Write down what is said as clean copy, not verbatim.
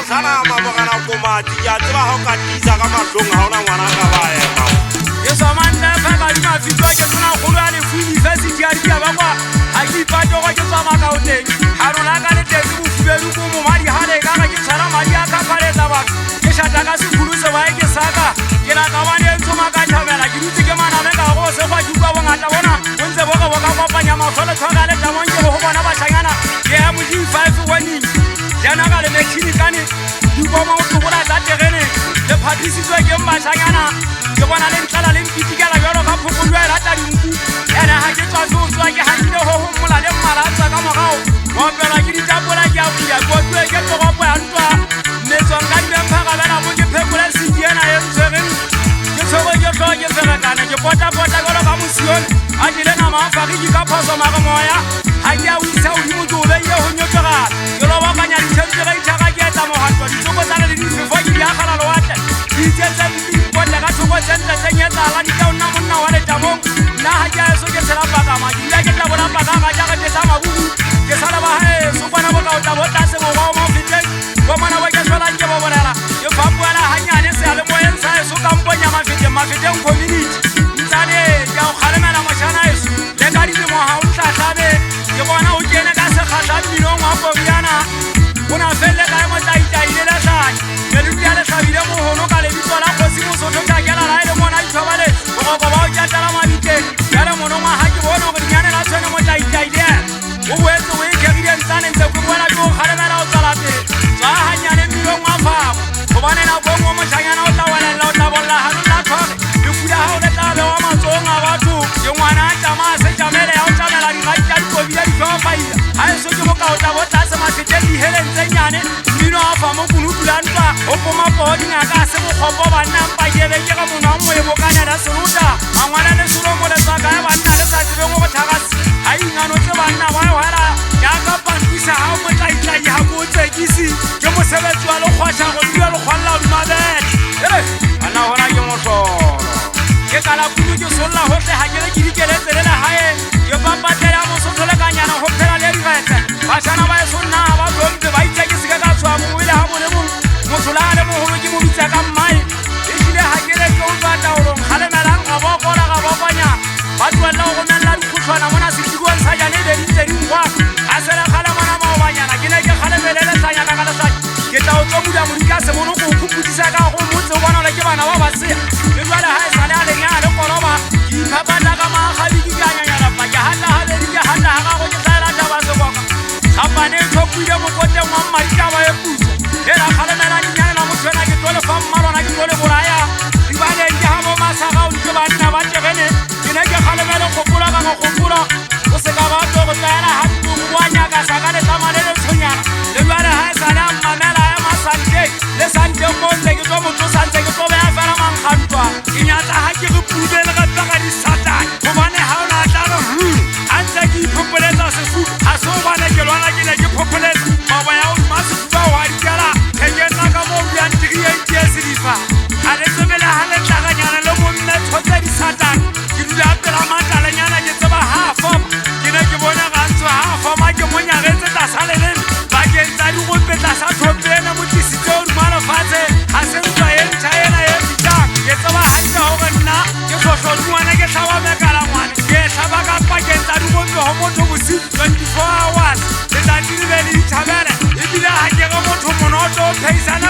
sana mabogana komati ya tseba ho katisa ka mahlong ha ona ngwana ka ba ema ye somanda fa ba di mafitwa ke tsona go lwa le university ya di ba kwa a ke ipato go ke tsama ka hoteng ha rona ka le tetse bo fubedu ko mo madi hale ka ga ke tshara madi a ka paletsa ba ke shata ka se khulu se ba ke saka ke la ka ba ne tsoma ka thabela ke dutse ke mana me ka go se kwa ke kwa bongata bona o ntse boka boka kopanya mafole tshwaka le tamong ke go bona ba shanyana ke ya mo di 5 warning jana ga le machine kane di go mo go bola tsa terene le phatisitswe ke mbashanyana ke bona le ntlala le mpitikela jalo ka phokolo ya rata dinku ena ha ke tswa tswa ke hanile ho mola le malatsa ka mogao wa pela ke ditapola ke a buya go tswe ke toropo ya ntwa ne tsonga di mpha ga bana mo ke phekole sidiena e ntshereng ke tshogo ke tlo ke ferekana ke pota go ka musione a dile na mafa ke ka phoso ma go moya ha ke a uisa o di mo tsobe ye ho nyotoga ke lo bakanya di temperature ga ke tsa mo hatwa di tsoko tsana le di fefo ke ya khala lo wata di tsetsa di pota ka tsoko tsentsa tsenyetsa la di ka ona monna wa le tamong na ha ke a so ke tsela baka ma di ya ke tla bona baka ga ja ke tsa mabubu ke sala ba he so bona boka o tla bota se mo go mo fiteng go mana wa ke sola ke bo bonela ke fapula hanyane se ale mo yensa so ka mponya mafiteng community ntsane ya o khalemela mashana eso le ka di mo ha o tla tlabe ke bona o kene ka se khatla bino ngwa go riana bona felle ka mo tla itaile la tla ke lu ya le sabile mo hono ka le bitso la go simo so tla ke la ile mona itshobale go ba o tla tla mabite ya le mono ma ha ke bona go nyane la tsone mo tla itaile o wetso we ke ri ntsane ntse go bona go khalemela o tsala pe tsa hanyane milo ngwa fa go bana na go mo shanyana o tla wala la o tla bolla ha la thole di fuda ha o le tla be wa matsonga batho ke ngwana tama se jamele ya o tsamela di ga tla go bile di fa faida ha eso ke mo ka o tla botla se mafite di helen tsenyane mino a fa mo kunu tulantwa o poma podi ngaka se mo khopo banna mpa yebe ke ga mona mo e bokana da seruta mangwana le suro mo le tsaka ya banna le sa tsebe go thagasi ha ingano tse banna wa wala ya ka pantisa ha mo tla itla ya go tsekisi ke mo sebetsi wa lo khwasha go dira lo khwalla o mabele ana hona ke mo solo ke kala kudu ke solla hotle ha ke le dikele tselela hae ke papatela mo sotole ka nyana ho phela le diretse ba sana ba sonna ba bonte ba itse ke sika ka tswa mo ile ha bone mo motholale mo holo ke mo bitsa ka mmai e ile ha ke le ke o batla o lo khalemela ga bo kola ga bo kwanya ba tswela go nna la dikhutlwana mona se tiguwa sa jane le ditse di ngwa a sela khala mona ma o banyana ke ne ke khalemelele sa nyana ka la sa ke tla o tsomuda mo di ka se mono go khuputisa ka go motse o bona le ke bana ba ba se le jwale ha e sale a le nya le koloba ke iphapana ka ma khabi ke nyanya pa ke hata ha le ke hata ha go ke tsala ta ba se boka khapane thopuile mo kote mo mmarika ba e puso e la khalemela nyana na motho na ke tole fa mmarona ke tole bolaya di ba le ke ha bo masaga o ke banna ba tegene ke ne ke khalemela go pula ka go pula o se ka ba to go tsala ha tu mwanya ka sa ka le tsamane le tshonyana le jwale ha e sale a mamela ya masante le sante mo le ke tlo motho sante ke tlo ba fela mang khantwa ke nyatsa ha ke re pule le ga tla ka di satane go bane ha o na tla re antse ke ipopeletsa se fu a so bane ke lwana ke ne ke popeletsa ba ba ya o masu ba wa di kala ke nna ka mo ya ntiri e ts di fa a le tsebela ha le tla ganyana le mo nne tshotse di satane ke dula pela matala nyana ke tseba ha fo ke ne ke bona ga ntse ha fo ma ke mo nyaretse tla sale le ba ke tsa di go petla sa thopena mo tlisitse o dimana fatse ha se ntwa e nthaela e ditang ke tseba ha nna ho nna ke tsohlo ngwana ke tlhawa me kala ngwana ke tlhaba ka pakeng tsa di go ho motho bosi 24 hours le tla di be le dithabela e bile ha ke go motho monoto pheisana